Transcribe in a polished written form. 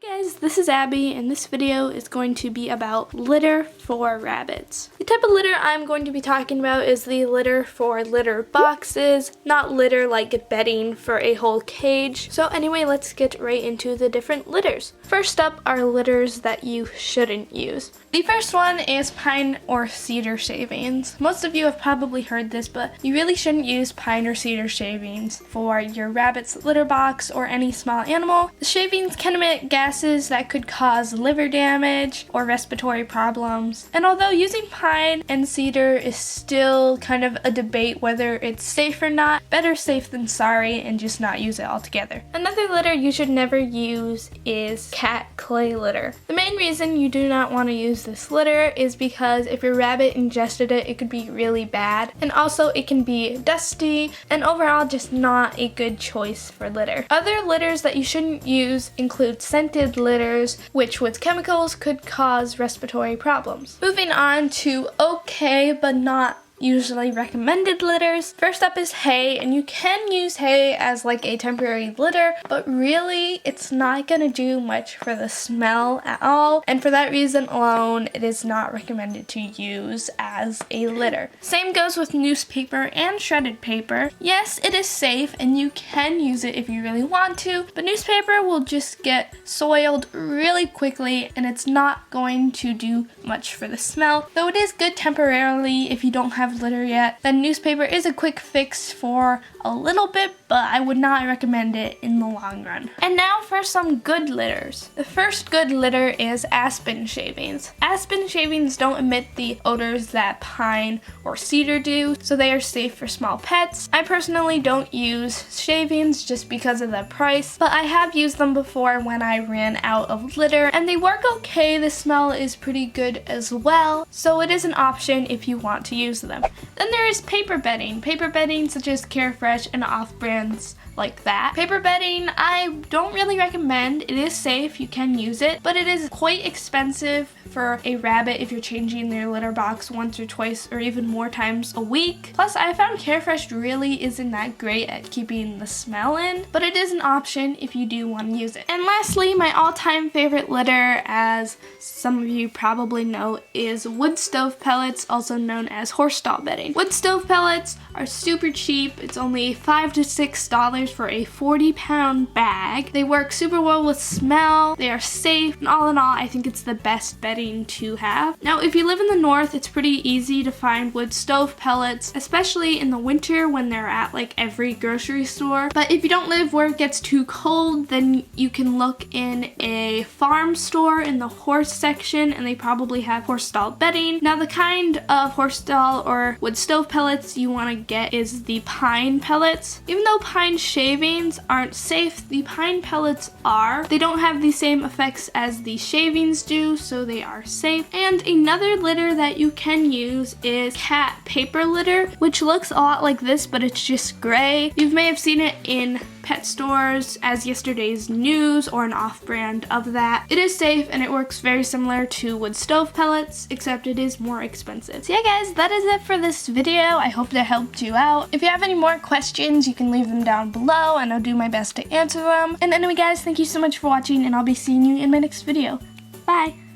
Hey guys, this is Abby and this video is going to be about litter for rabbits. The type of litter I'm going to be talking about is the litter for litter boxes, not litter like bedding for a whole cage. So anyway, let's get right into the different litters. First up are litters that you shouldn't use. The first one is pine or cedar shavings. Most of you have probably heard this, but you really shouldn't use pine or cedar shavings for your rabbit's litter box or any small animal. The shavings can emit gases that could cause liver damage or respiratory problems. And although using pine and cedar is still kind of a debate whether it's safe or not, better safe than sorry and just not use it altogether. Another litter you should never use is cat clay litter. The main reason you do not want to use this litter is because if your rabbit ingested it, it could be really bad, and also it can be dusty and overall just not a good choice for litter. Other litters that you shouldn't use include scented litters, which with chemicals could cause respiratory problems. Moving on to okay but not usually recommended litters. First up is hay, and you can use hay as like a temporary litter, but really it's not gonna do much for the smell at all, and for that reason alone it is not recommended to use as a litter. Same goes with newspaper and shredded paper. Yes, it is safe and you can use it if you really want to, but newspaper will just get soiled really quickly and it's not going to do much for the smell. Though it is good temporarily if you don't have litter yet, then newspaper is a quick fix for a little bit, but I would not recommend it in the long run. And now for some good litters. The first good litter is aspen shavings. Aspen shavings don't emit the odors that pine or cedar do, so they are safe for small pets. I personally don't use shavings just because of the price, but I have used them before when I ran out of litter, and they work okay. The smell is pretty good as well, so it is an option if you want to use them. Then there is paper bedding. Paper bedding such as Carefresh and off-brands like that. Paper bedding I don't really recommend. It is safe, you can use it, but it is quite expensive for a rabbit if you're changing their litter box once or twice or even more times a week. Plus I found Carefresh really isn't that great at keeping the smell in, but it is an option if you do want to use it. And lastly, my all-time favorite litter, as some of you probably know, is wood stove pellets, also known as horse stall bedding. Wood stove pellets are super cheap. It's only $5 to $6 for a 40-pound bag. They work super well with smell, they are safe, and all in all, I think it's the best bedding to have. Now, if you live in the north, it's pretty easy to find wood stove pellets, especially in the winter when they're at like every grocery store. But if you don't live where it gets too cold, then you can look in a farm store in the horse section, and they probably have horse stall bedding. Now, the kind of horse stall or wood stove pellets you want to get is the pine pellets. Even though pine shavings aren't safe, the pine pellets are. They don't have the same effects as the shavings do, so they are safe. And another litter that you can use is cat paper litter, which looks a lot like this, but it's just gray. You may have seen it in pet stores as yesterday's news or an off-brand of that. It is safe and it works very similar to wood stove pellets, except it is more expensive. So yeah guys, that is it for this video. I hope that helped you out. If you have any more questions, you can leave them down below and I'll do my best to answer them. And anyway guys, thank you so much for watching, and I'll be seeing you in my next video. Bye!